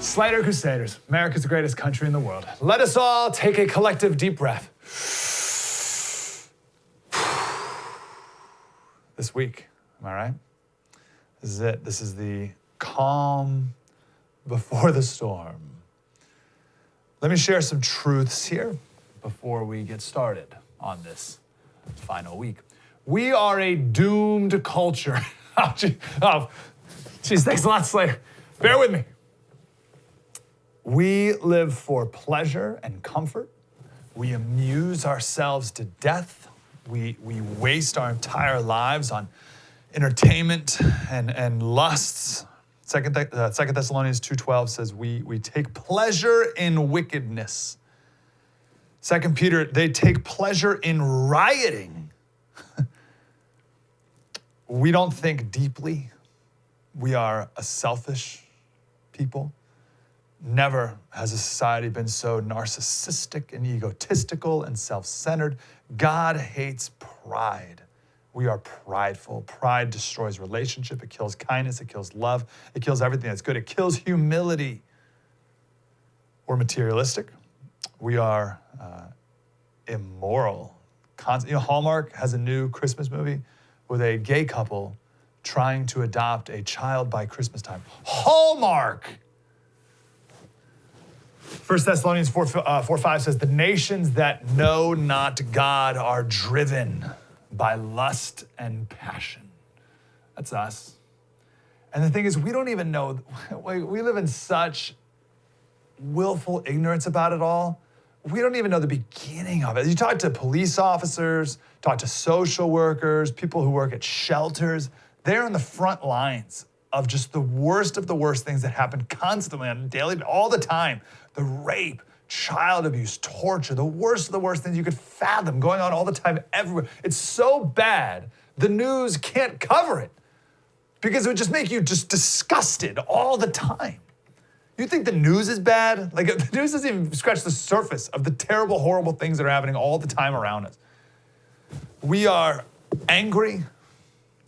Slater Crusaders, America's the greatest country in the world. Let us all take a collective deep breath. This week, am I right? This is it. This is the calm before the storm. Let me share some truths here before we get started on this final week. We are a doomed culture. Oh, geez, thanks a lot, Slater. Bear with me. We live for pleasure and comfort. We amuse ourselves to death. We waste our entire lives on entertainment and lusts. Second Thessalonians 2:12 says we take pleasure in wickedness. 2 Peter, they take pleasure in rioting. We don't think deeply. We are a selfish people. Never has a society been so narcissistic and egotistical and self-centered. God hates pride. We are prideful. Pride destroys relationship. It kills kindness. It kills love. It kills everything that's good. It kills humility. We're materialistic. We are immoral. Hallmark has a new Christmas movie with a gay couple trying to adopt a child by Christmas time. Hallmark! 1 Thessalonians 4:5 says, the nations that know not God are driven by lust and passion. That's us. And the thing is, we don't even know, we live in such willful ignorance about it all. We don't even know the beginning of it. You talk to police officers, talk to social workers, people who work at shelters. They're on the front lines of just the worst of the worst things that happen constantly on a daily, all the time. The rape, child abuse, torture, the worst of the worst things you could fathom going on all the time everywhere. It's so bad, the news can't cover it because it would just make you just disgusted all the time. You think the news is bad? Like, the news doesn't even scratch the surface of the terrible, horrible things that are happening all the time around us. We are angry.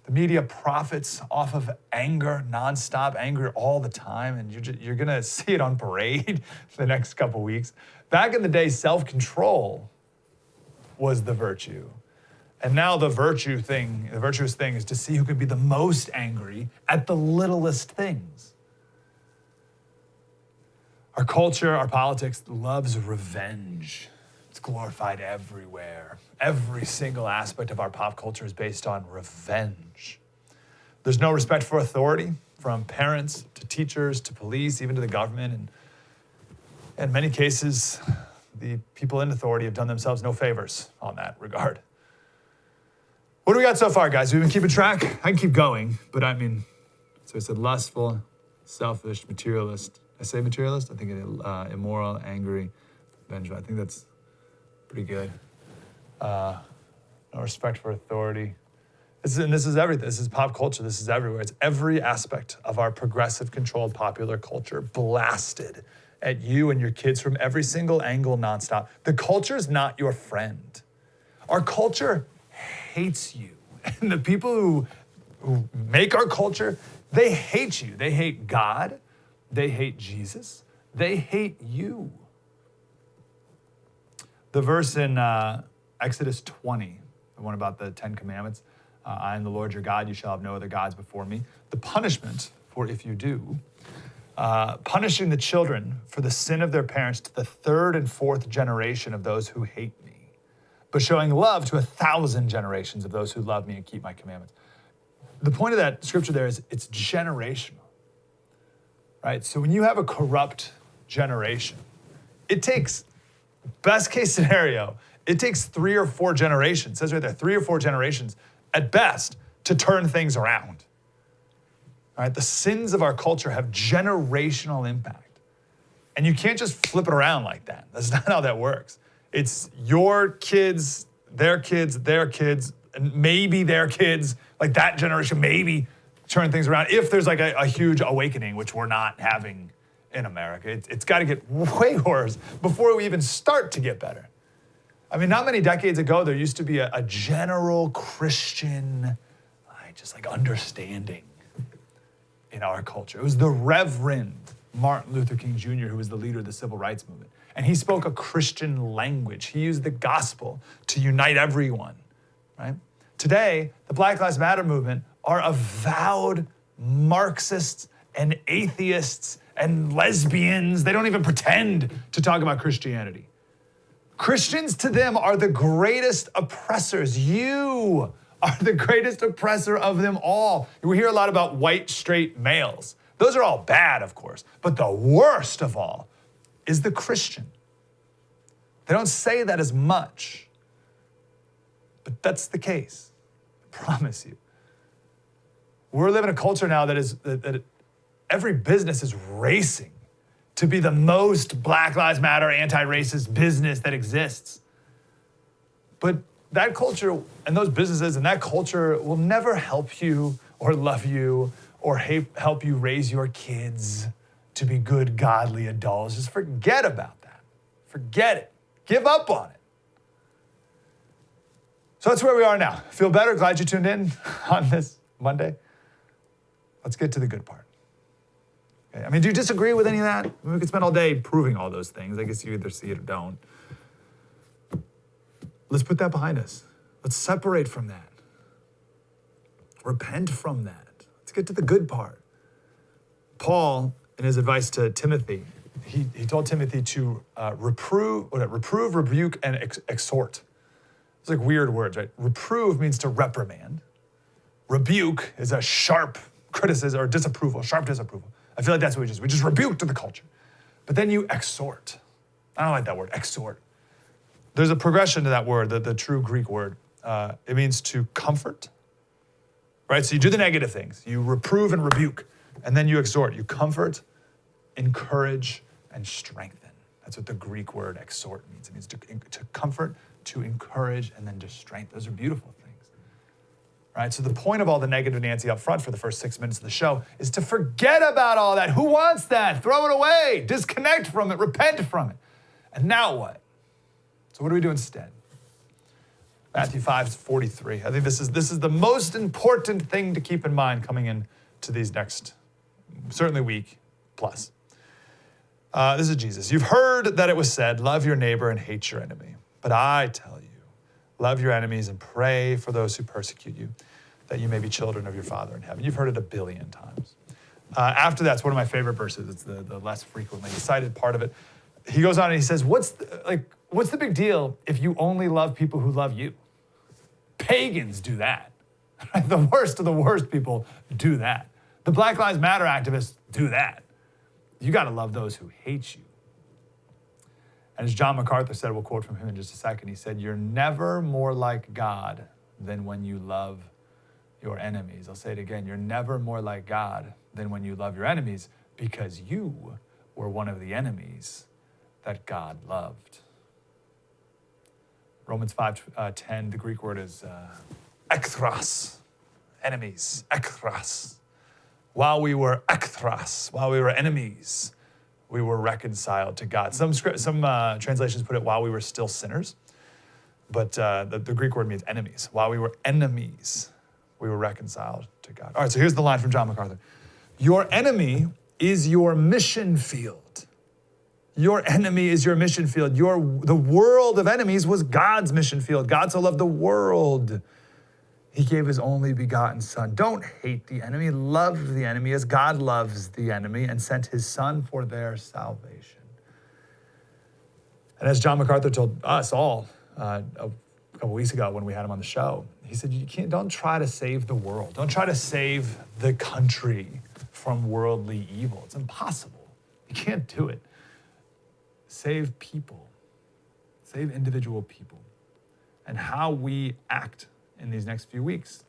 The media profits off of anger, nonstop anger all the time, and you're gonna see it on parade the next couple weeks. Back in the day, self-control was the virtue. And now the virtuous thing is to see who can be the most angry at the littlest things. Our culture, our politics loves revenge. It's glorified everywhere. Every single aspect of our pop culture is based on revenge. There's no respect for authority, from parents to teachers to police, even to the government. And in many cases, the people in authority have done themselves no favors on that regard. What do we got so far, guys? We've been keeping track? I can keep going, but I mean, so I said lustful, selfish, materialist. I say materialist? I think it immoral, angry, vengeful. I think that's pretty good. No respect for authority. This is everything. This is pop culture. This is everywhere. It's every aspect of our progressive, controlled, popular culture blasted at you and your kids from every single angle nonstop. The culture is not your friend. Our culture hates you. And the people who make our culture, they hate you. They hate God. They hate Jesus. They hate you. The verse in Exodus 20, the one about the 10 Commandments, I am the Lord your God, you shall have no other gods before me. The punishment for if you do, punishing the children for the sin of their parents to the third and fourth generation of those who hate me, but showing love to 1,000 generations of those who love me and keep my commandments. The point of that scripture there is it's generational, right? So when you have a corrupt generation, it takes, best case scenario, it takes 3 or 4 generations, it says right there, 3 or 4 generations at best to turn things around. All right, the sins of our culture have generational impact. And you can't just flip it around like that. That's not how that works. It's your kids, and maybe their kids, like that generation, maybe turn things around. If there's like a huge awakening, which we're not having in America, it's got to get way worse before we even start to get better. I mean, not many decades ago, there used to be a general Christian, just like understanding in our culture. It was the reverend Martin Luther King Jr., who was the leader of the civil rights movement. And he spoke a Christian language. He used the gospel to unite everyone, right? Today, the Black Lives Matter movement are avowed Marxists and atheists and lesbians. They don't even pretend to talk about Christianity. Christians to them are the greatest oppressors. You are the greatest oppressor of them all. We hear a lot about white, straight males. Those are all bad, of course. But the worst of all is the Christian. They don't say that as much, but that's the case. I promise you. We're living in a culture now that every business is racing to be the most Black Lives Matter anti-racist business that exists. But that culture and those businesses and that culture will never help you or love you or help you raise your kids to be good, godly adults. Just forget about that. Forget it. Give up on it. So that's where we are now. Feel better? Glad you tuned in on this Monday. Let's get to the good part. Okay. I mean, do you disagree with any of that? I mean, we could spend all day proving all those things. I guess you either see it or don't. Let's put that behind us. Let's separate from that. Repent from that. Let's get to the good part. Paul, in his advice to Timothy, he told Timothy to reprove, rebuke, and exhort. It's like weird words, right? Reprove means to reprimand. Rebuke is a sharp criticism or disapproval, sharp disapproval. I feel like that's what we just rebuked the culture. But then you exhort. I don't like that word, exhort. There's a progression to that word, the true Greek word. It means to comfort, right? So you do the negative things. You reprove and rebuke, and then you exhort. You comfort, encourage, and strengthen. That's what the Greek word exhort means. It means to comfort, to encourage, and then to strengthen. Those are beautiful things. Right? So the point of all the negative Nancy up front for the first 6 minutes of the show is to forget about all that. Who wants that? Throw it away. Disconnect from it. Repent from it. And now what? So what do we do instead? Matthew 5:43. I think this is the most important thing to keep in mind coming into these next, certainly week plus. This is Jesus. You've heard that it was said, love your neighbor and hate your enemy. But I tell you, love your enemies and pray for those who persecute you, that you may be children of your Father in heaven. You've heard it 1 billion times. After that's one of my favorite verses. It's the less frequently cited part of it. He goes on and he says, what's the big deal if you only love people who love you? Pagans do that. The worst of the worst people do that. The Black Lives Matter activists do that. You got to love those who hate you. And as John MacArthur said, we'll quote from him in just a second, he said, you're never more like God than when you love your enemies. I'll say it again. You're never more like God than when you love your enemies, because you were one of the enemies that God loved. Romans 5:10, the Greek word is ekthros, enemies, ekthros. While we were ekthros, while we were enemies, we were reconciled to God. Some translations put it while we were still sinners, but the Greek word means enemies. While we were enemies, we were reconciled to God. All right, so here's the line from John MacArthur. Your enemy is your mission field. Your enemy is your mission field. The world of enemies was God's mission field. God so loved the world, he gave his only begotten son. Don't hate the enemy, love the enemy as God loves the enemy and sent his son for their salvation. And as John MacArthur told us all a couple weeks ago when we had him on the show, he said, don't try to save the world. Don't try to save the country from worldly evil. It's impossible. You can't do it. Save people. Save individual people. And how we act in these next few weeks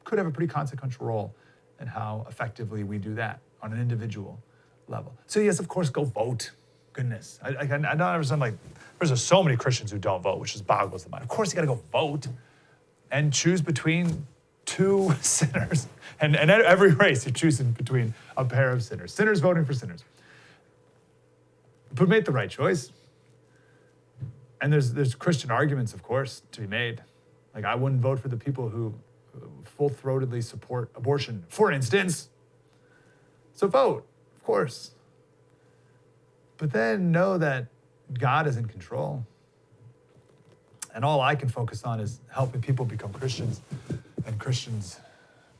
could have a pretty consequential role in how effectively we do that on an individual level. So yes, of course, go vote. Goodness. I don't understand, like, there's so many Christians who don't vote, which just boggles the mind. Of course you gotta go vote and choose between two sinners. And at every race you're choosing between a pair of sinners. Sinners voting for sinners. But make the right choice. And there's Christian arguments, of course, to be made. Like, I wouldn't vote for the people who full-throatedly support abortion, for instance. So vote of course. But then know that God is in control. And all I can focus on is helping people become Christians and Christians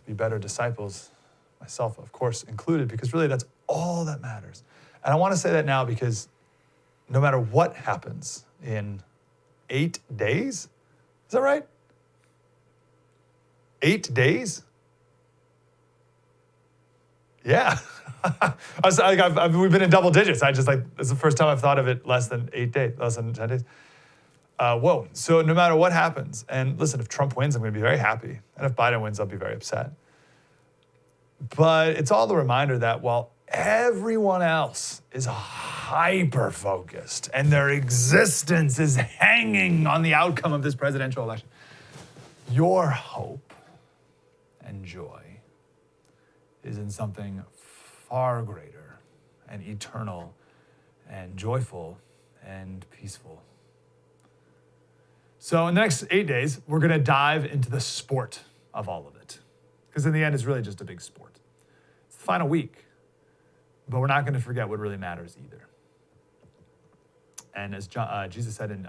be better disciples, myself, of course, included, because really that's all that matters. And I want to say that now because no matter what happens in 8 days, is that right? 8 days? Yeah. We've been in double digits. It's the first time I've thought of it less than 8 days, less than 10 days. Whoa. So no matter what happens, and listen, if Trump wins, I'm going to be very happy. And if Biden wins, I'll be very upset. But it's all the reminder that while everyone else is hyper-focused and their existence is hanging on the outcome of this presidential election, your hope and joy is in something far greater and eternal and joyful and peaceful. So in the next 8 days, we're going to dive into the sport of all of it. Because in the end, it's really just a big sport. It's the final week, but we're not going to forget what really matters either. And as Jesus said in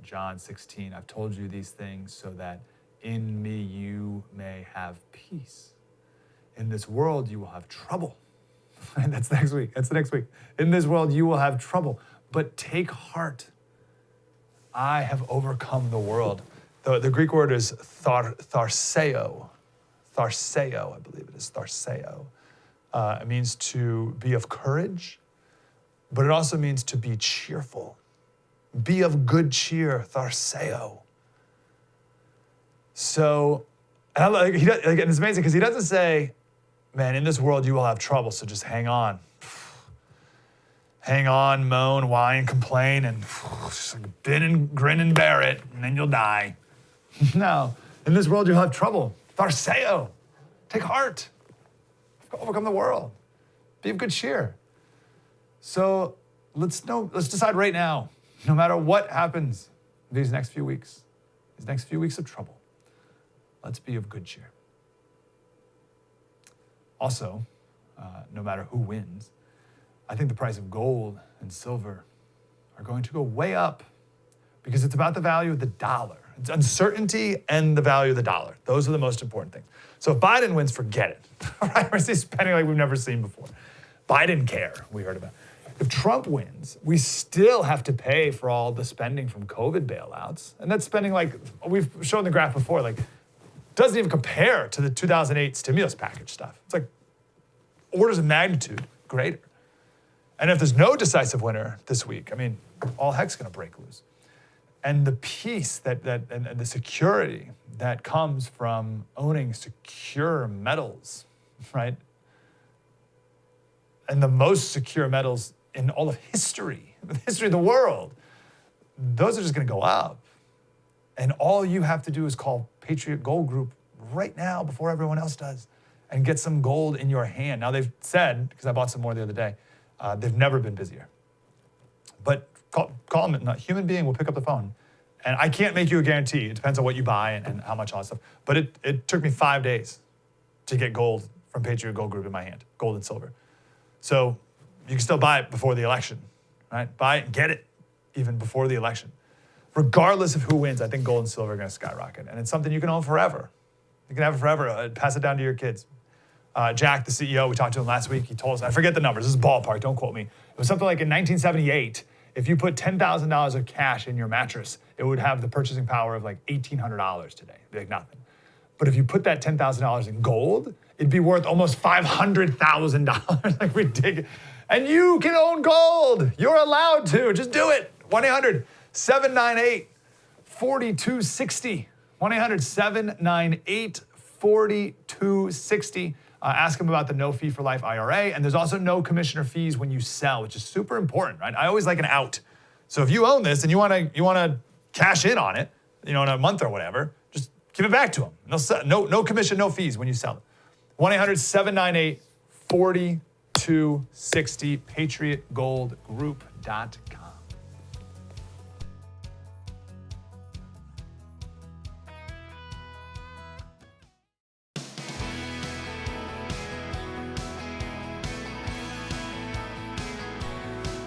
John 16, I've told you these things so that in me you may have peace. In this world, you will have trouble. That's next week. That's the next week. In this world, you will have trouble. But take heart. I have overcome the world. The Greek word is tharseo. Tharseo, I believe it is, tharseo. It means to be of courage, but it also means to be cheerful. Be of good cheer, tharseo. So, and it's amazing because he doesn't say, man, in this world you will have trouble, so just hang on. Hang on, moan, whine, complain, and just like bin and grin and bear it, and then you'll die. No, in this world you'll have trouble. Tharseo, take heart. Overcome the world. Be of good cheer. So let's decide right now, no matter what happens these next few weeks of trouble, let's be of good cheer. Also, no matter who wins, I think the price of gold and silver are going to go way up because it's about the value of the dollar. It's uncertainty and the value of the dollar. Those are the most important things. So if Biden wins, forget it. Right? We're spending like we've never seen before. Biden care, we heard about. If Trump wins, we still have to pay for all the spending from COVID bailouts. And that's spending like, we've shown the graph before, like doesn't even compare to the 2008 stimulus package stuff. It's like orders of magnitude greater. And if there's no decisive winner this week, I mean, all heck's gonna break loose. And the peace and the security that comes from owning secure metals, right? And the most secure metals in all of history, the history of the world, those are just gonna go up. And all you have to do is call Patriot Gold Group right now before everyone else does and get some gold in your hand. Now they've said, because I bought some more the other day, they've never been busier. But call them, a human being will pick up the phone. And I can't make you a guarantee. It depends on what you buy and how much all that stuff. But it took me 5 days to get gold from Patriot Gold Group in my hand, gold and silver. So you can still buy it before the election, right? Buy it and get it even before the election. Regardless of who wins, I think gold and silver are gonna skyrocket. And it's something you can own forever. You can have it forever, pass it down to your kids. Jack, the CEO, we talked to him last week, he told us, I forget the numbers, this is ballpark, don't quote me. It was something like in 1978, if you put $10,000 of cash in your mattress, it would have the purchasing power of like $1,800 today, like nothing. But if you put that $10,000 in gold, it'd be worth almost $500,000, like ridiculous. And you can own gold, you're allowed to, just do it. 1-800-798-4260, 1-800-798-4260. Ask them about the no fee for life IRA. And there's also no commissioner fees when you sell, which is super important, right? I always like an out. So if you own this and you wanna cash in on it, in a month or whatever, just give it back to them. No commission, no fees when you sell it. 1-800-798-4260, patriotgoldgroup.com.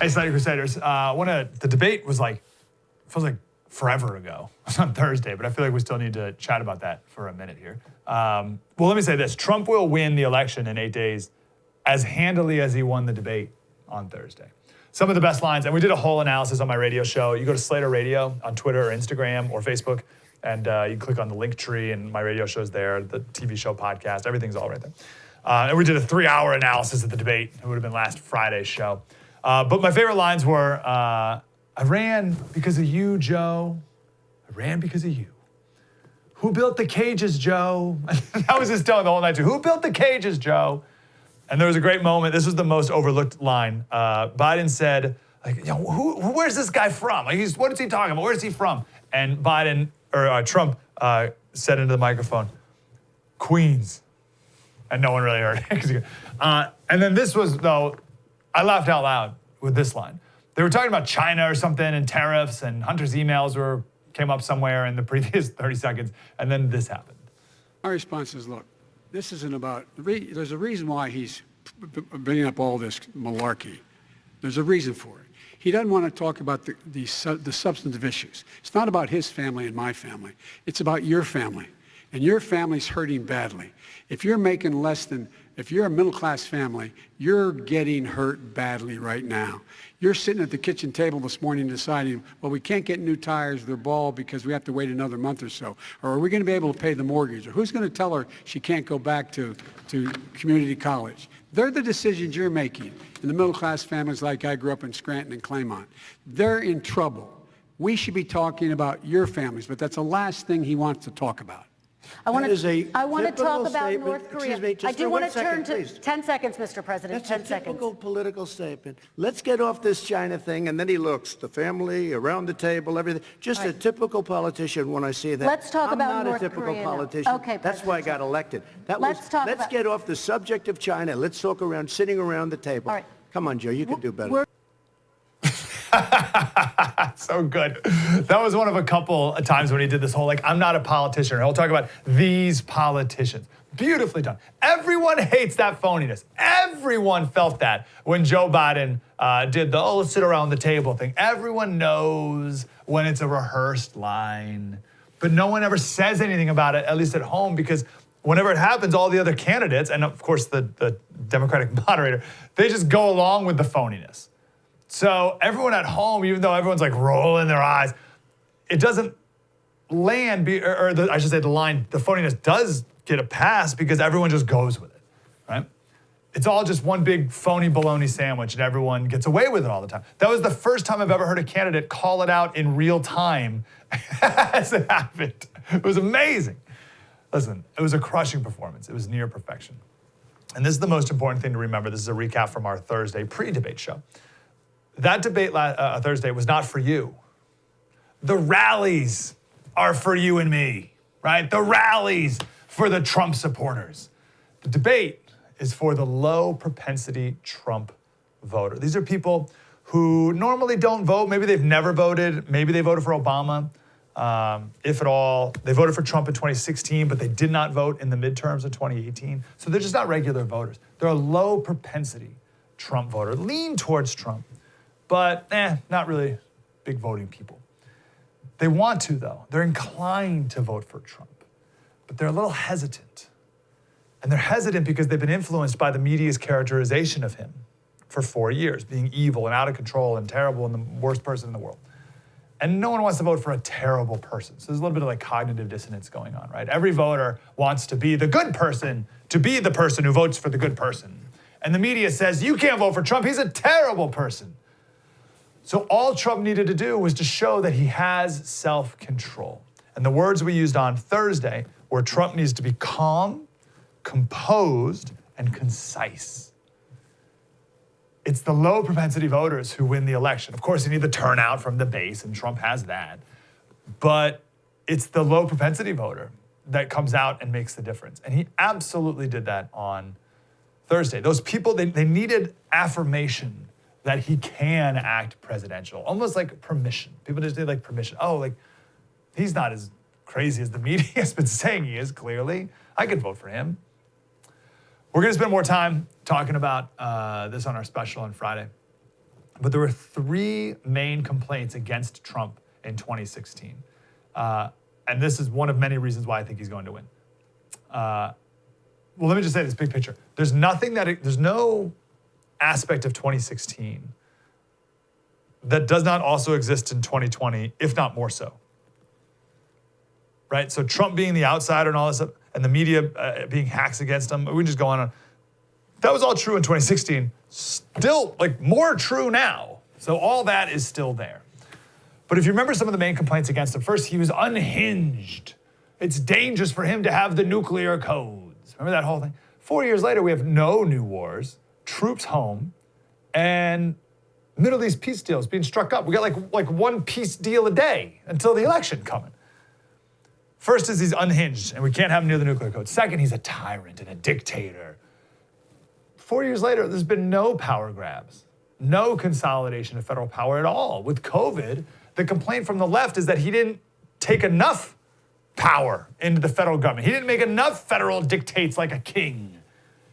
Hey, Slater Crusaders. The debate was feels like forever ago. It was on Thursday, but I feel like we still need to chat about that for a minute here. Well, let me say this. Trump will win the election in 8 days as handily as he won the debate on Thursday. Some of the best lines, and we did a whole analysis on my radio show. You go to Slater Radio on Twitter or Instagram or Facebook, and you click on the link tree, and my radio show's there, the TV show, podcast, everything's all right there. And we did a 3-hour analysis of the debate. It would have been last Friday's show. But my favorite lines were, I ran because of you, Joe. I ran because of you. Who built the cages, Joe? That was his tone the whole night, too. Who built the cages, Joe? And there was a great moment. This was the most overlooked line. Biden said, where's this guy from? What is he talking about? Where is he from? And Trump said into the microphone, Queens. And no one really heard it. And then this was, though, I laughed out loud with this line. They were talking about China or something and tariffs, and Hunter's emails came up somewhere in the previous 30 seconds, and then this happened. My response is, look, this isn't about, there's a reason why he's bringing up all this malarkey. There's a reason for it. He doesn't want to talk about the substantive issues. It's not about his family and my family. It's about your family. And your family's hurting badly. If you're making if you're a middle-class family, you're getting hurt badly right now. You're sitting at the kitchen table this morning deciding, well, we can't get new tires, they're bald because we have to wait another month or so. Or are we going to be able to pay the mortgage? Or who's going to tell her she can't go back to community college? They're the decisions you're making in the middle-class families like I grew up in Scranton and Claymont. They're in trouble. We should be talking about your families, but that's the last thing he wants to talk about. I want to talk about North Korea. I do want to turn to 10 seconds, Mr. President. That's 10 a seconds. typical political statement. Let's get off this China thing, and then he looks, the family, around the table, everything. Just a typical politician when I see that. Let's talk about North I'm not a typical Korea now. politician. Okay, That's why I got elected. Let's get off the subject of China. Let's talk sitting around the table. All right. Come on, Joe, you can do better. So good. That was one of a couple of times when he did this whole, I'm not a politician. He'll talk about these politicians. Beautifully done. Everyone hates that phoniness. Everyone felt that when Joe Biden did the, let's sit around the table thing. Everyone knows when it's a rehearsed line, but no one ever says anything about it, at least at home, because whenever it happens, all the other candidates, and of course the Democratic moderator, they just go along with the phoniness. So everyone at home, even though everyone's rolling their eyes, it doesn't land, the line, the phoniness does get a pass because everyone just goes with it, right? It's all just one big phony bologna sandwich and everyone gets away with it all the time. That was the first time I've ever heard a candidate call it out in real time as it happened. It was amazing. Listen, it was a crushing performance. It was near perfection. And this is the most important thing to remember. This is a recap from our Thursday pre-debate show. That debate Thursday was not for you. The rallies are for you and me, right? The rallies for the Trump supporters. The debate is for the low propensity Trump voter. These are people who normally don't vote. Maybe they've never voted. Maybe they voted for Obama, if at all. They voted for Trump in 2016, but they did not vote in the midterms of 2018. So they're just not regular voters. They're a low propensity Trump voter, lean towards Trump. But not really big voting people. They want to, though. They're inclined to vote for Trump, but they're a little hesitant. And they're hesitant because they've been influenced by the media's characterization of him for 4 years, being evil and out of control and terrible and the worst person in the world. And no one wants to vote for a terrible person. So there's a little bit of cognitive dissonance going on, right? Every voter wants to be the good person, to be the person who votes for the good person. And the media says, you can't vote for Trump, he's a terrible person. So all Trump needed to do was to show that he has self-control. And the words we used on Thursday were Trump needs to be calm, composed, and concise. It's the low propensity voters who win the election. Of course, you need the turnout from the base, and Trump has that. But it's the low propensity voter that comes out and makes the difference. And he absolutely did that on Thursday. Those people, they needed affirmation that he can act presidential, almost like permission. People just need permission. Oh, he's not as crazy as the media has been saying he is, clearly. I could vote for him. We're gonna spend more time talking about this on our special on Friday. But there were 3 main complaints against Trump in 2016. And this is one of many reasons why I think he's going to win. Well, let me just say this big picture. There's no aspect of 2016 that does not also exist in 2020, if not more so. Right? So Trump being the outsider and all this stuff, and the media being hacks against him, we just go on. That was all true in 2016. Still, like, more true now. So all that is still there. But if you remember some of the main complaints against him, first, he was unhinged. It's dangerous for him to have the nuclear codes. Remember that whole thing? 4 years later, we have no new wars, troops home, and Middle East peace deals being struck up. We got like one peace deal a day until the election coming. First is he's unhinged, and we can't have him near the nuclear code. Second, he's a tyrant and a dictator. 4 years later, there's been no power grabs, no consolidation of federal power at all. With COVID, the complaint from the left is that he didn't take enough power into the federal government. He didn't make enough federal dictates like a king.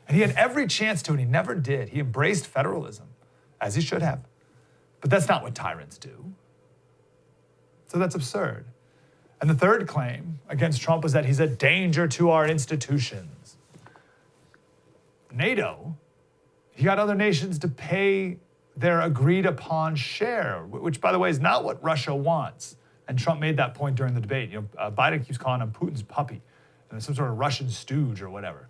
And he had every chance to, and he never did. He embraced federalism, as he should have. But that's not what tyrants do. So that's absurd. And the third claim against Trump was that he's a danger to our institutions. NATO, he got other nations to pay their agreed upon share, which, by the way, is not what Russia wants. And Trump made that point during the debate. Biden keeps calling him Putin's puppy, and some sort of Russian stooge or whatever.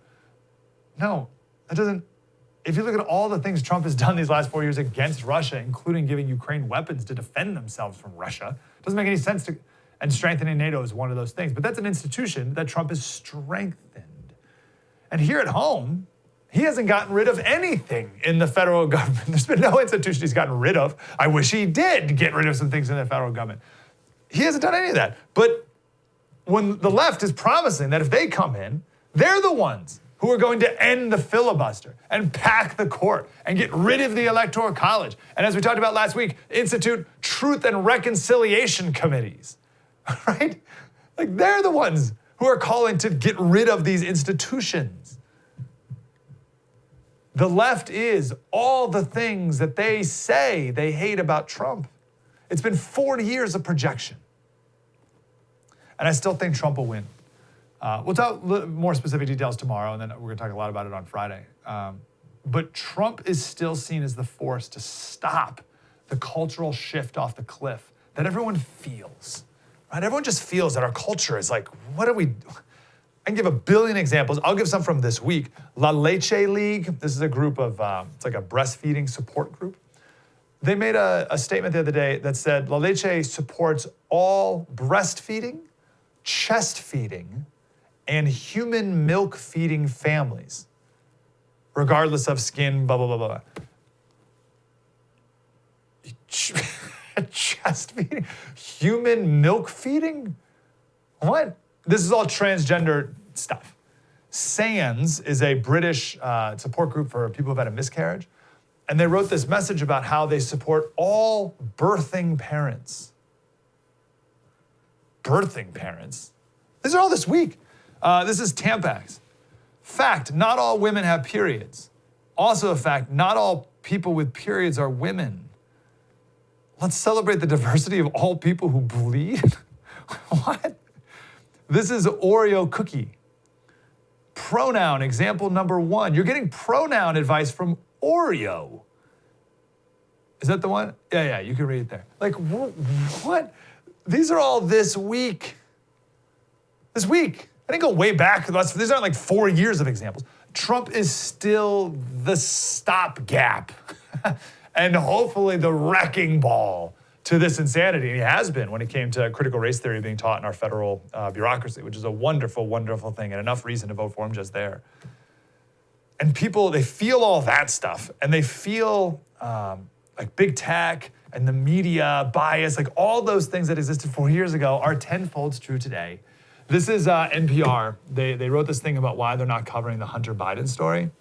No, that doesn't. If you look at all the things Trump has done these last 4 years against Russia, including giving Ukraine weapons to defend themselves from Russia, it doesn't make any sense to. And strengthening NATO is one of those things. But that's an institution that Trump has strengthened. And here at home, he hasn't gotten rid of anything in the federal government. There's been no institution he's gotten rid of. I wish he did get rid of some things in the federal government. He hasn't done any of that. But when the left is promising that if they come in, they're the ones who are going to end the filibuster and pack the court and get rid of the Electoral College. And as we talked about last week, institute truth and reconciliation committees. Right? Like, they're the ones who are calling to get rid of these institutions. The left is all the things that they say they hate about Trump. It's been 40 years of projection. And I still think Trump will win. We'll talk more specific details tomorrow, and then we're going to talk a lot about it on Friday. But Trump is still seen as the force to stop the cultural shift off the cliff that everyone feels. Right? Everyone just feels that our culture is like, what are we? I can give a billion examples. I'll give some from this week. La Leche League, this is a group of, it's like a breastfeeding support group. They made a statement the other day that said La Leche supports all breastfeeding, chest feeding, and human milk feeding families, regardless of skin, blah, blah, blah, blah. Chest feeding? Human milk feeding? What? This is all transgender stuff. SANS is a British support group for people who've had a miscarriage. And they wrote this message about how they support all birthing parents. Birthing parents? These are all this week. This is Tampax. Fact, not all women have periods. Also a fact, not all people with periods are women. Let's celebrate the diversity of all people who bleed? What? This is Oreo cookie. Pronoun, example number 1. You're getting pronoun advice from Oreo. Is that the one? Yeah, you can read it there. Like, what? These are all this week. This week. I didn't go way back. These aren't like 4 years of examples. Trump is still the stopgap and hopefully the wrecking ball to this insanity. And he has been when it came to critical race theory being taught in our federal bureaucracy, which is a wonderful, wonderful thing, and enough reason to vote for him just there. And people, they feel all that stuff, and they feel like big tech and the media bias, like all those things that existed 4 years ago are tenfold true today. This is NPR. They wrote this thing about why they're not covering the Hunter Biden story,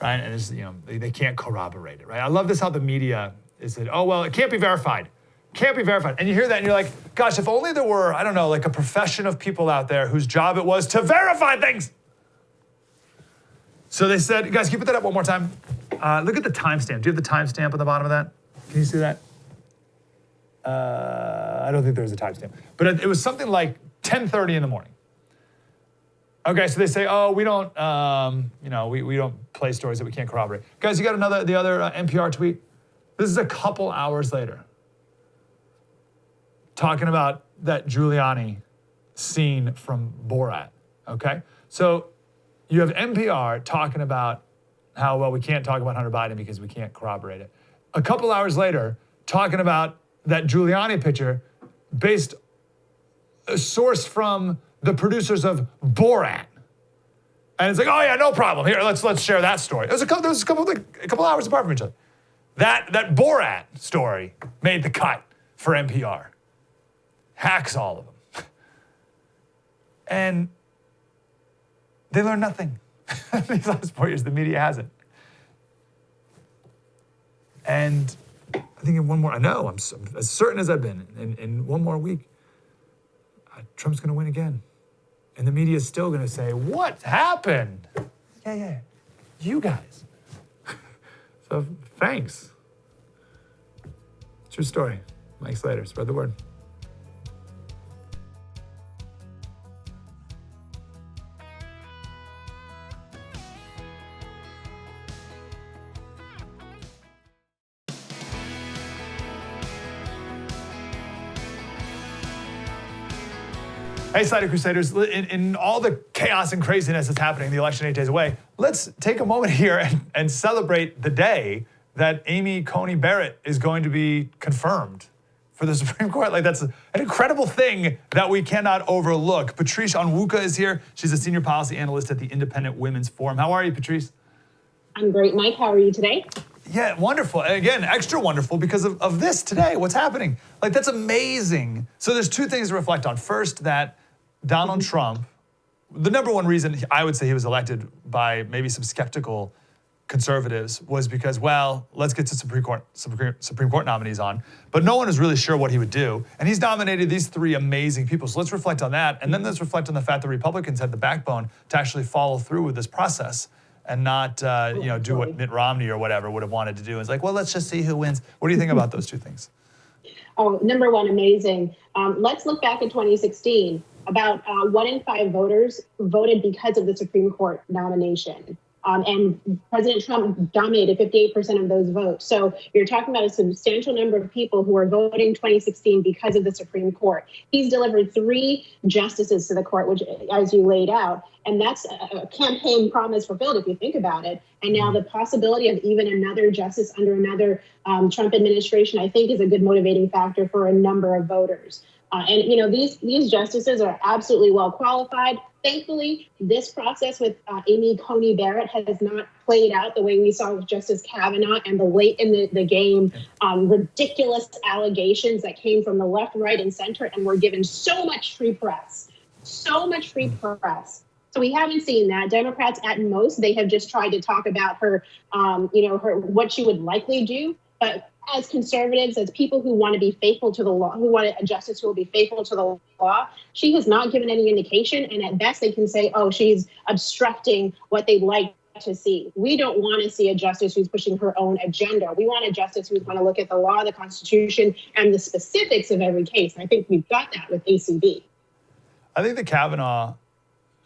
right? And it's, they can't corroborate it, right? I love this how the media is that, oh, well, it can't be verified. Can't be verified. And you hear that and you're like, gosh, if only there were, I don't know, like a profession of people out there whose job it was to verify things. So they said, guys, can you put that up one more time? Look at the timestamp. Do you have the timestamp on the bottom of that? Can you see that? I don't think there's a timestamp. But it was something like 10:30 in the morning. Okay, so they say, oh, we don't, we don't play stories that we can't corroborate. Guys, you got the other NPR tweet? This is a couple hours later. Talking about that Giuliani scene from Borat, okay? So you have NPR talking about how, well, we can't talk about Hunter Biden because we can't corroborate it. A couple hours later, talking about that Giuliani picture sourced from the producers of Borat. And it's like, oh yeah, no problem. Here, let's share that story. It was a couple hours apart from each other. That Borat story made the cut for NPR. Hacks all of them. And they learned nothing. These last 4 years, the media hasn't. And I think in one more, I'm as certain as I've been, in one more week, Trump's gonna win again. And the media is still gonna say, what happened? Yeah, you guys. So thanks. True story. Mike Slater, spread the word. Hey, Slater Crusaders, in all the chaos and craziness that's happening, the election 8 days away, let's take a moment here and celebrate the day that Amy Coney Barrett is going to be confirmed for the Supreme Court. Like, that's an incredible thing that we cannot overlook. Patrice ONWUKA is here. She's a senior policy analyst at the Independent Women's Forum. How are you, Patrice? I'm great, Mike. How are you today? Yeah, wonderful. And again, extra wonderful because of this today, what's happening. Like, that's amazing. So there's two things to reflect on. First, that Donald Trump, the number one reason I would say he was elected by maybe some skeptical conservatives was because, well, let's get to Supreme Court nominees on, but no one was really sure what he would do. And he's nominated these three amazing people. So let's reflect on that. And then let's reflect on the fact that Republicans had the backbone to actually follow through with this process and not, do what Mitt Romney or whatever would have wanted to do. It's like, well, let's just see who wins. What do you think about those two things? Oh, number one, amazing. Let's look back at 2016. About 1 in 5 voters voted because of the Supreme Court nomination. And President Trump dominated 58% of those votes. So you're talking about a substantial number of people who are voting 2016 because of the Supreme Court. He's delivered 3 justices to the court, which, as you laid out, and that's a campaign promise fulfilled if you think about it. And now the possibility of even another justice under another Trump administration, I think, is a good motivating factor for a number of voters. And these justices are absolutely well qualified. Thankfully, this process with Amy Coney Barrett has not played out the way we saw with Justice Kavanaugh and the late in the game ridiculous allegations that came from the left, right, and center and were given so much free press. So we haven't seen that. Democrats, at most, they have just tried to talk about her, what she would likely do. But as conservatives, as people who want to be faithful to the law, who want a justice who will be faithful to the law, she has not given any indication. And at best, they can say, oh, she's obstructing what they'd like to see. We don't want to see a justice who's pushing her own agenda. We want a justice who's going to look at the law, the Constitution, and the specifics of every case. And I think we've got that with ACB. I think the Kavanaugh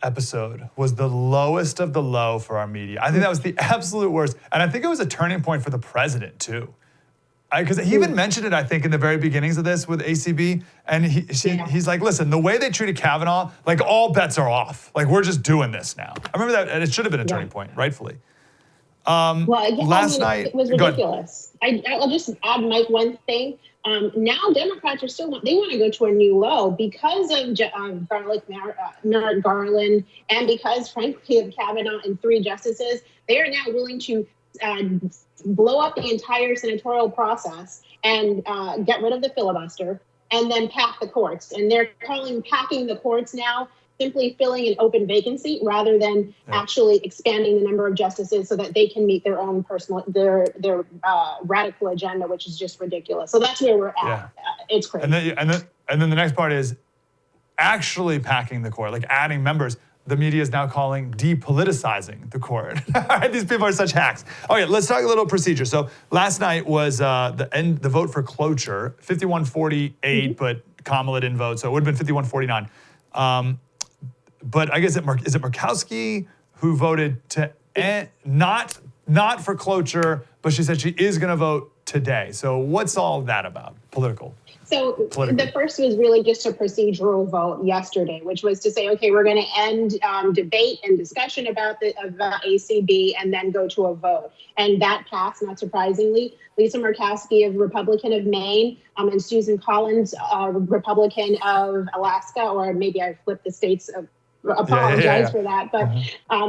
episode was the lowest of the low for our media. I think that was the absolute worst. And I think it was a turning point for the president, too. Because he even mentioned it, I think, in the very beginnings of this with ACB. And he's like, listen, the way they treated Kavanaugh, like, all bets are off. Like, we're just doing this now. I remember that, and it should have been a turning point, rightfully. Last night, it was ridiculous. I'll just add, Mike, one thing. Now Democrats are they want to go to a new low because of Merrick Garland, and because, frankly, of Kavanaugh and 3 justices. They are now willing to blow up the entire senatorial process and get rid of the filibuster and then pack the courts. And they're packing the courts now simply filling an open vacancy rather than actually expanding the number of justices so that they can meet their own their radical agenda, which is just ridiculous. So that's where we're at. Yeah. It's crazy. And then the next part is actually packing the court, like adding members. the media is now calling depoliticizing the court. All right, these people are such hacks. Okay, let's talk a little procedure. So last night was the vote for cloture, 51-48, but Kamala didn't vote, so it would have been 51-49. But I guess is it Murkowski who voted to not for cloture, but she said she is going to vote today. So what's all that about? Political. The first was really just a procedural vote yesterday, which was to say, okay, we're going to end debate and discussion about the ACB and then go to a vote. And that passed, not surprisingly. Lisa Murkowski, of Republican of Maine, and Susan Collins, Republican of Alaska, or maybe I flipped the states of apologize for that. But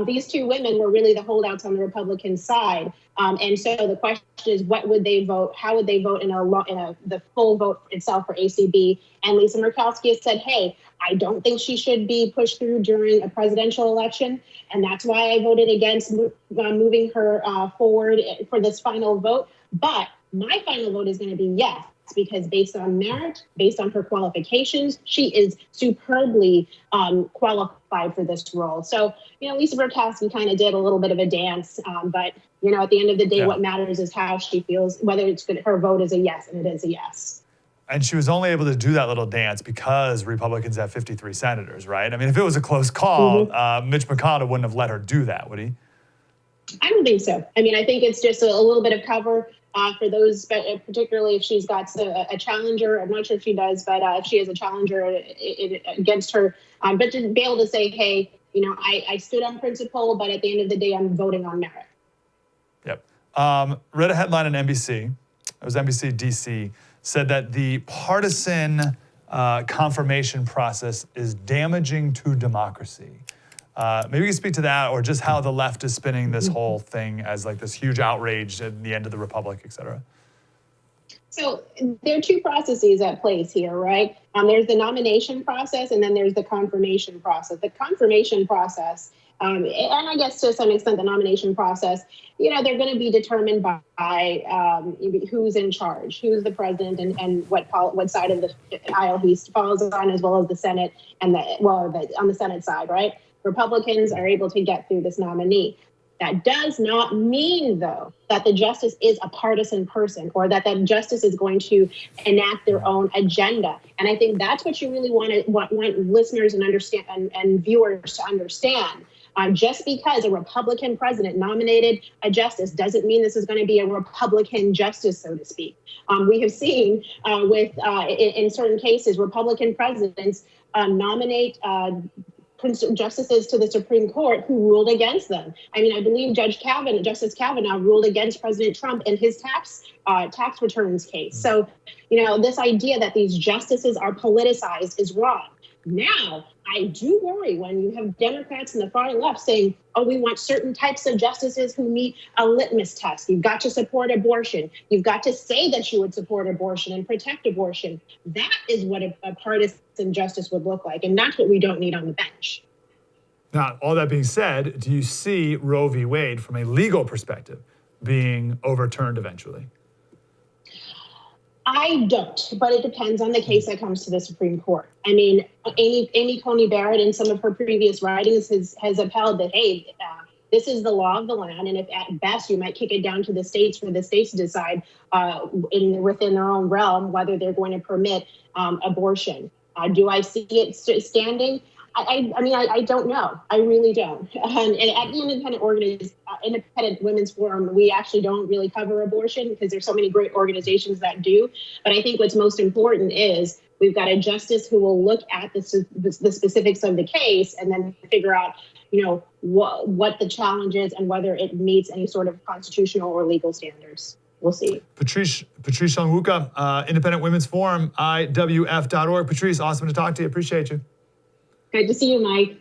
these two women were really the holdouts on the Republican side. And so the question is, what would they vote? How would they vote in the full vote itself for ACB? And Lisa Murkowski has said, hey, I don't think she should be pushed through during a presidential election. And that's why I voted against moving her forward for this final vote. But my final vote is going to be yes, because based on merit, based on her qualifications, she is superbly qualified for this role. So, Lisa Murkowski kind of did a little bit of a dance, but, at the end of the day, what matters is how she feels, whether it's good. Her vote is a yes, and it is a yes. And she was only able to do that little dance because Republicans have 53 senators, right? I mean, if it was a close call, Mitch McConnell wouldn't have let her do that, would he? I don't think so. I mean, I think it's just a little bit of cover for those, particularly if she's got a challenger. I'm not sure if she does, but if she has a challenger against her, but to be able to say, hey, I stood on principle, but at the end of the day, I'm voting on merit. Yep. Read a headline on NBC. It was NBC DC, said that the partisan confirmation process is damaging to democracy. Maybe you can speak to that, or just how the left is spinning this whole thing as like this huge outrage at the end of the republic, et cetera. So there are two processes at play here, right? There's the nomination process, and then there's the confirmation process. The confirmation process, and I guess to some extent the nomination process, they're going to be determined by who's in charge, who's the president, and what side of the aisle he falls on, as well as the Senate and on the Senate side, right? Republicans are able to get through this nominee. That does not mean, though, that the justice is a partisan person, or that justice is going to enact their own agenda. And I think that's what you really want listeners and understand and viewers to understand. Just because a Republican president nominated a justice doesn't mean this is going to be a Republican justice, so to speak. We have seen in certain cases, Republican presidents nominate justices to the Supreme Court who ruled against them. I mean, I believe Justice Kavanaugh ruled against President Trump in his tax returns case. So, this idea that these justices are politicized is wrong. Now, I do worry when you have Democrats in the far left saying, oh, we want certain types of justices who meet a litmus test. You've got to support abortion. You've got to say that you would support abortion and protect abortion. That is what a partisan justice would look like. And that's what we don't need on the bench. Now, all that being said, do you see Roe v. Wade from a legal perspective being overturned eventually? I don't, but it depends on the case that comes to the Supreme Court. I mean, Amy Coney Barrett in some of her previous writings has upheld that, hey, this is the law of the land, and if at best you might kick it down to the states for the states to decide within their own realm whether they're going to permit abortion. Do I see it standing? I mean, I don't know. I really don't. And at the Independent Women's Forum, we actually don't really cover abortion because there's so many great organizations that do. But I think what's most important is we've got a justice who will look at the specifics of the case and then figure out, what the challenge is and whether it meets any sort of constitutional or legal standards. We'll see. Patrice ONWUKA, Independent Women's Forum, IWF.org. Patrice, awesome to talk to you. Appreciate you. Good to see you, Mike.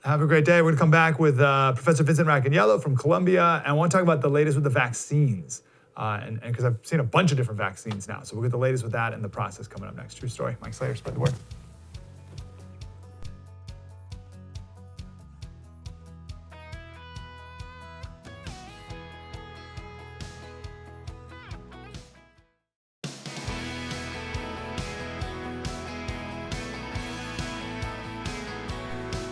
Have a great day. We're going to come back with Professor Vincent Racaniello from Columbia, and I want to talk about the latest with the vaccines, and because I've seen a bunch of different vaccines now. So we'll get the latest with that and the process coming up next. True story. Mike Slater, spread the word.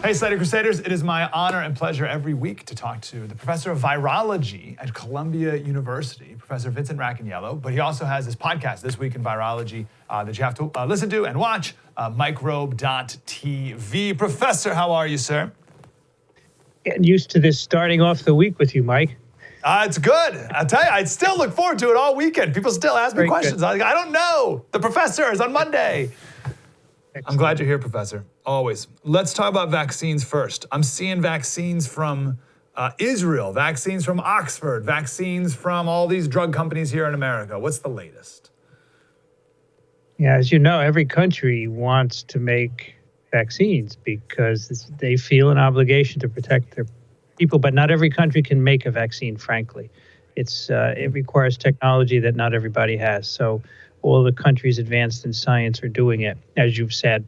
Hey, Hey, Slater Crusaders, it is my honor and pleasure every week to talk to the professor of virology at Columbia University, Professor Vincent Racaniello, but he also has this podcast, This Week in Virology, that you have to listen to and watch, microbe.tv. Professor, how are you, sir? Getting used to this starting off the week with you, Mike. It's good. I'll tell you, I still look forward to it all weekend. People still ask me questions. I don't know. The professor is on Monday. I'm glad you're here, Professor. Always. Let's talk about vaccines first. I'm seeing vaccines from Israel, vaccines from Oxford, vaccines from all these drug companies here in America. What's the latest? Yeah, as you know, every country wants to make vaccines because they feel an obligation to protect their people, but not every country can make a vaccine, frankly. It requires technology that not everybody has. So all the countries advanced in science are doing it, as you've said.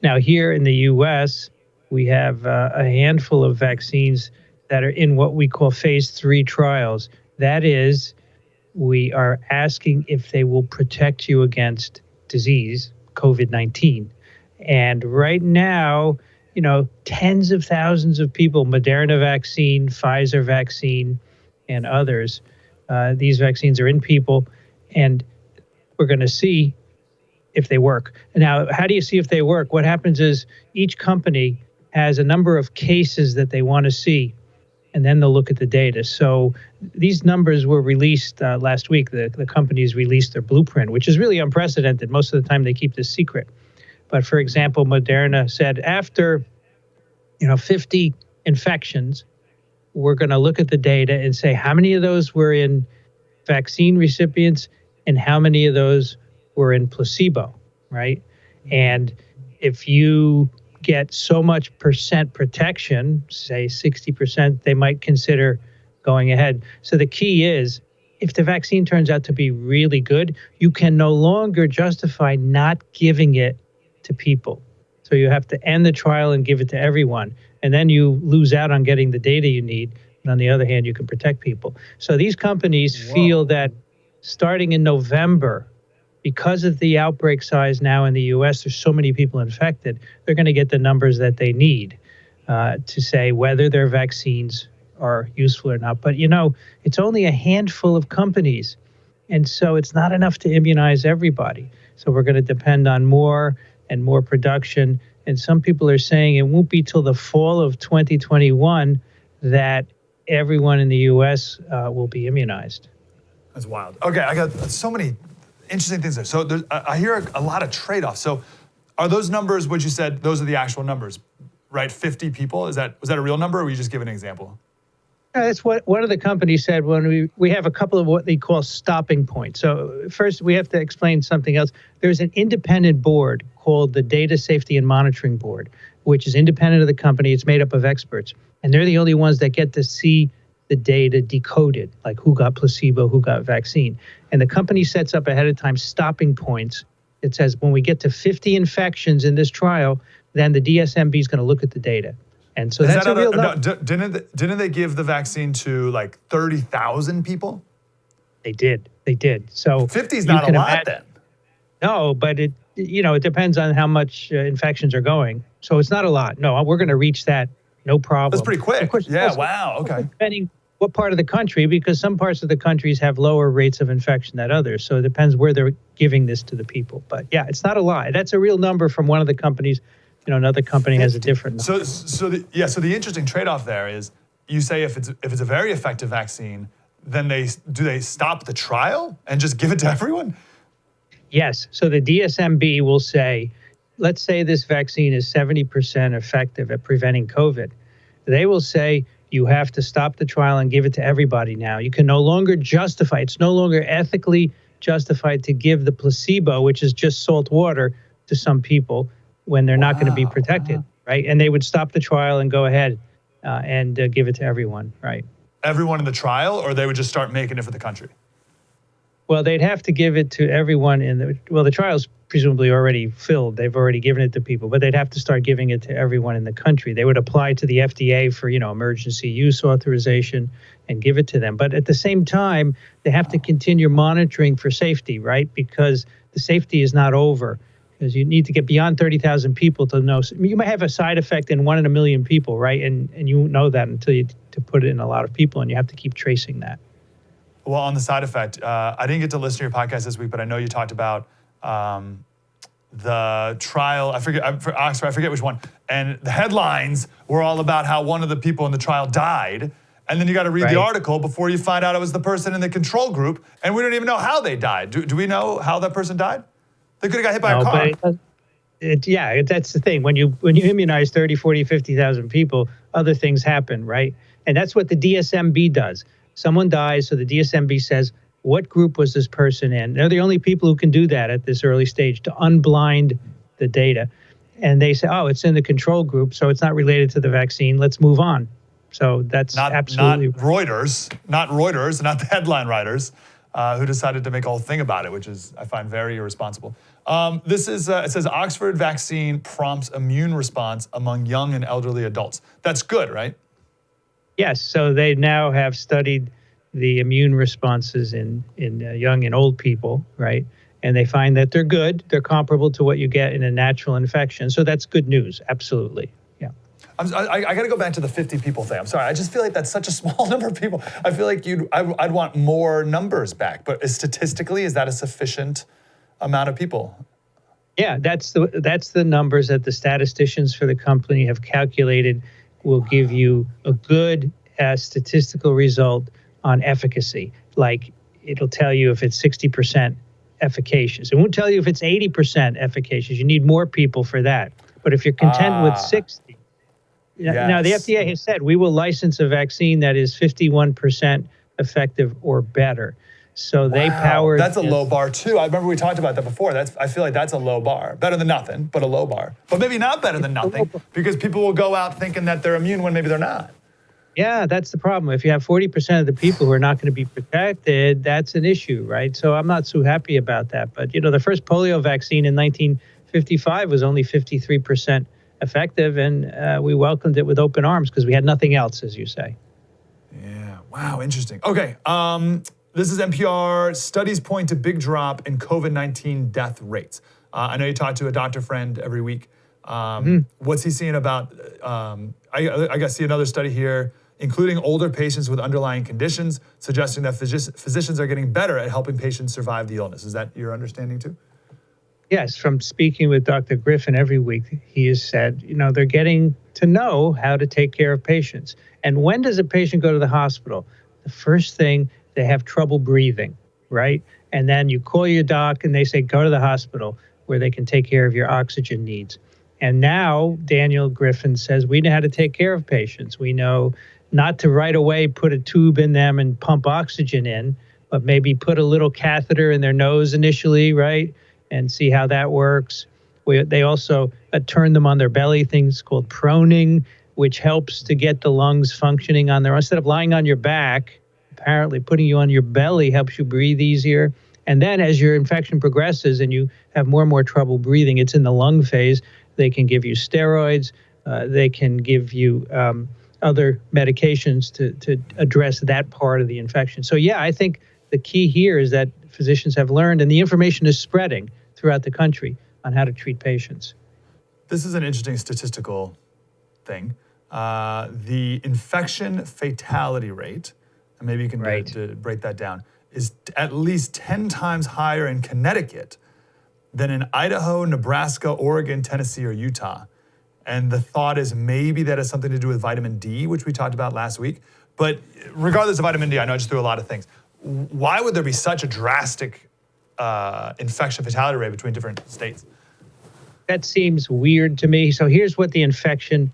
Now, here in the U.S., we have a handful of vaccines that are in what we call phase 3 trials. That is, we are asking if they will protect you against disease, COVID-19. And right now, you know, tens of thousands of people, Moderna vaccine, Pfizer vaccine, and others, these vaccines are in people, and we're going to see if they work. Now, how do you see if they work? What happens is each company has a number of cases that they want to see, and then they'll look at the data. So these numbers were released last week. The companies released their blueprint, which is really unprecedented. Most of the time they keep this secret. But for example, Moderna said after 50 infections, we're going to look at the data and say how many of those were in vaccine recipients and how many of those were in placebo, right? And if you get so much percent protection, say 60%, they might consider going ahead. So the key is, if the vaccine turns out to be really good, you can no longer justify not giving it to people. So you have to end the trial and give it to everyone. And then you lose out on getting the data you need. And on the other hand, you can protect people. So these companies feel that starting in November, because of the outbreak size now in the U.S., there's so many people infected, they're going to get the numbers that they need to say whether their vaccines are useful or not. But, it's only a handful of companies. And so it's not enough to immunize everybody. So we're going to depend on more and more production. And some people are saying it won't be till the fall of 2021 that everyone in the U.S. Will be immunized. That's wild. Okay, I got so many interesting things there. So I hear a lot of trade-offs. So are those numbers, what you said, those are the actual numbers, right? 50 people, was that a real number, or were you just giving an example? That's what one of the companies said when we have a couple of what they call stopping points. So first, we have to explain something else. There's an independent board called the Data Safety and Monitoring Board, which is independent of the company. It's made up of experts. And they're the only ones that get to see the data decoded, like who got placebo, who got vaccine. And the company sets up ahead of time stopping points. It says when we get to 50 infections in this trial, then the DSMB is going to look at the data. And so that's a real number. Didn't they give the vaccine to like 30,000 people? They did. So 50 is not a lot then. No, but it depends on how much infections are going. So it's not a lot. No, we're going to reach that. No problem. That's pretty quick. Of course, yeah, wow, okay. Depending what part of the country, because some parts of the countries have lower rates of infection than others. So it depends where they're giving this to the people. But yeah, it's not a lie. That's a real number from one of the companies. Another company has a different number. So the interesting trade-off there is, you say if it's a very effective vaccine, then do they stop the trial and just give it to everyone? Yes. So the DSMB will say, let's say this vaccine is 70% effective at preventing COVID. They will say, you have to stop the trial and give it to everybody now. You can no longer justify, it's no longer ethically justified to give the placebo, which is just salt water, to some people when they're not going to be protected, right? And they would stop the trial and go ahead and give it to everyone, right? Everyone in the trial, or they would just start making it for the country? Well, they'd have to give it to everyone the trial's presumably already filled. They've already given it to people, but they'd have to start giving it to everyone in the country. They would apply to the FDA for, emergency use authorization and give it to them. But at the same time, they have to continue monitoring for safety, right? Because the safety is not over. because you need to get beyond 30,000 people to know. You might have a side effect in 1 in a million people, right? And you won't know that until you to put it in a lot of people, and you have to keep tracing that. Well, on the side effect, I didn't get to listen to your podcast this week, but I know you talked about the trial. For Oxford, I forget which one. And the headlines were all about how one of the people in the trial died. And then you got to read the article before you find out it was the person in the control group. And we don't even know how they died. Do we know how that person died? They could have got hit by a car. But that's the thing. When you immunize 30, 40, 50,000 people, other things happen, right? And that's what the DSMB does. Someone dies, so the DSMB says, what group was this person in? They're the only people who can do that at this early stage, to unblind the data. And they say, oh, it's in the control group, so it's not related to the vaccine. Let's move on. So that's absolutely not Reuters, not the headline writers who decided to make a whole thing about it, which is, I find, very irresponsible. It says Oxford vaccine prompts immune response among young and elderly adults. That's good, right? Yes, so they now have studied the immune responses in young and old people, right? And they find that they're good. They're comparable to what you get in a natural infection. So that's good news, absolutely, yeah. I got to go back to the 50 people thing. I'm sorry, I just feel like that's such a small number of people. I feel like I'd want more numbers back, but statistically, is that a sufficient amount of people? Yeah, that's the numbers that the statisticians for the company have calculated will give you a good statistical result on efficacy. Like, it'll tell you if it's 60% efficacious. It won't tell you if it's 80% efficacious. You need more people for that. But if you're content with 60, now the FDA has said we will license a vaccine that is 51% effective or better. So they powered. That's a low bar too. I remember we talked about that before. I feel like that's a low bar. Better than nothing, but a low bar. But maybe not better than nothing, because people will go out thinking that they're immune when maybe they're not. Yeah, that's the problem. If you have 40% of the people who are not going to be protected, that's an issue, right? So I'm not so happy about that. But, the first polio vaccine in 1955 was only 53% effective, and we welcomed it with open arms because we had nothing else, as you say. Yeah, wow, interesting. Okay, this is NPR. Studies point to big drop in COVID-19 death rates. I know you talk to a doctor friend every week. What's he seeing about, I guess, see another study here, including older patients with underlying conditions, suggesting that physicians are getting better at helping patients survive the illness. Is that your understanding too? Yes, from speaking with Dr. Griffin every week, he has said, they're getting to know how to take care of patients. And when does a patient go to the hospital? The first thing, they have trouble breathing, right? And then you call your doc and they say, go to the hospital where they can take care of your oxygen needs. And now Daniel Griffin says we know how to take care of patients. We know not to right away put a tube in them and pump oxygen in, but maybe put a little catheter in their nose initially, right? And see how that works. They also turn them on their belly, things called proning, which helps to get the lungs functioning on their own. Instead of lying on your back, apparently putting you on your belly helps you breathe easier. And then as your infection progresses and you have more and more trouble breathing, it's in the lung phase, they can give you steroids, they can give you other medications to address that part of the infection. So yeah, I think the key here is that physicians have learned, and the information is spreading throughout the country on how to treat patients. This is an interesting statistical thing. The infection fatality rate, and maybe you can break that down, is at least 10 times higher in Connecticut than in Idaho, Nebraska, Oregon, Tennessee, or Utah. And the thought is maybe that has something to do with vitamin D, which we talked about last week. But regardless of vitamin D, I know I just threw a lot of things. Why would there be such a drastic infection fatality rate between different states? That seems weird to me. So here's what the infection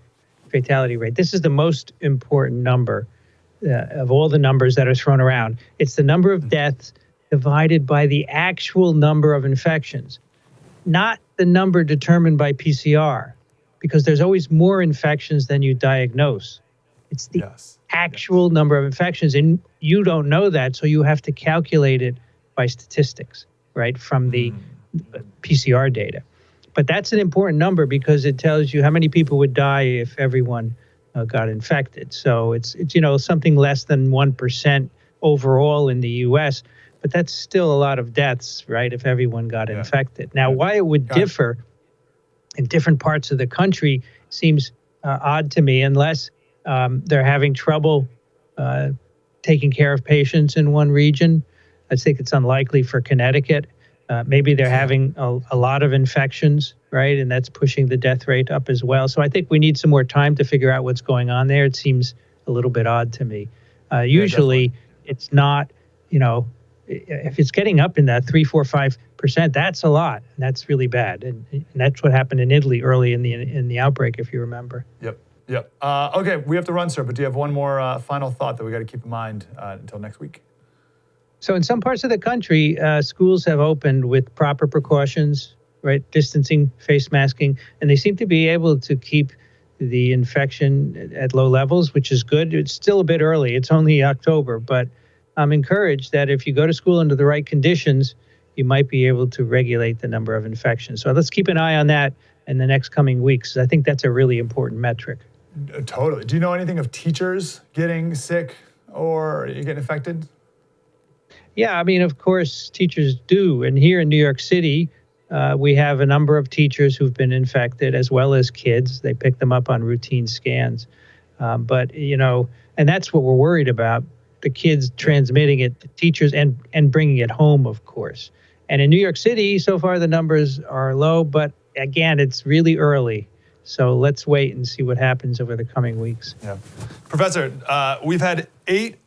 fatality rate, this is the most important number of all the numbers that are thrown around. It's the number of deaths divided by the actual number of infections, not the number determined by PCR, because there's always more infections than you diagnose. It's the actual number of infections, and you don't know that, so you have to calculate it by statistics, right, from the PCR data. But that's an important number because it tells you how many people would die if everyone got infected. So it's something less than 1% overall in the U.S., but that's still a lot of deaths, right, if everyone got infected. Now, why it would differ in different parts of the country seems odd to me, unless they're having trouble taking care of patients in one region. I think it's unlikely for Connecticut. Maybe they're having a lot of infections, right? And that's pushing the death rate up as well. So I think we need some more time to figure out what's going on there. It seems a little bit odd to me. Usually it's not, you know, if it's getting up in that 3, 4, 5%, that's a lot. And that's really bad. And that's what happened in Italy early in the outbreak, if you remember. Yep. Okay, we have to run, sir, but do you have one more final thought that we got to keep in mind until next week? So in some parts of the country, schools have opened with proper precautions, right? Distancing, face masking, and they seem to be able to keep the infection at low levels, which is good. It's still a bit early. It's only October, but I'm encouraged that if you go to school under the right conditions, you might be able to regulate the number of infections. So let's keep an eye on that in the next coming weeks. I think that's a really important metric. Totally. Do you know anything of teachers getting sick or getting infected? Yeah, I mean, of course, teachers do. And here in New York City, we have a number of teachers who've been infected, as well as kids. They pick them up on routine scans. But, you know, and that's what we're worried about, the kids transmitting it to teachers and bringing it home, of course. And in New York City, so far the numbers are low, but again, it's really early. So let's wait and see what happens over the coming weeks. Yeah. Professor, we've had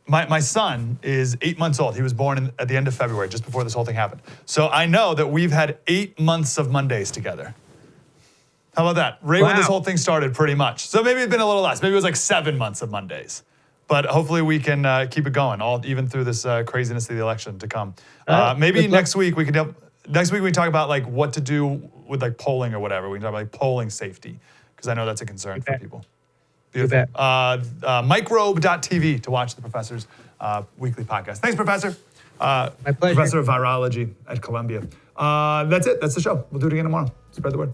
my son is 8 months old. He was born at the end of February, just before this whole thing happened. So I know that we've had 8 months of Mondays together. How about that? Right when this whole thing started, pretty much. So maybe it's been a little less. Maybe it was like 7 months of Mondays. But hopefully we can keep it going, even through this craziness of the election to come. Maybe next week we can talk about like what to do with like polling or whatever. We can talk about like polling safety, because I know that's a concern for people. Beautiful. Microbe.tv to watch the professor's weekly podcast. Thanks, Professor. My pleasure. Professor of Virology at Columbia. That's it. That's the show. We'll do it again tomorrow. Spread the word.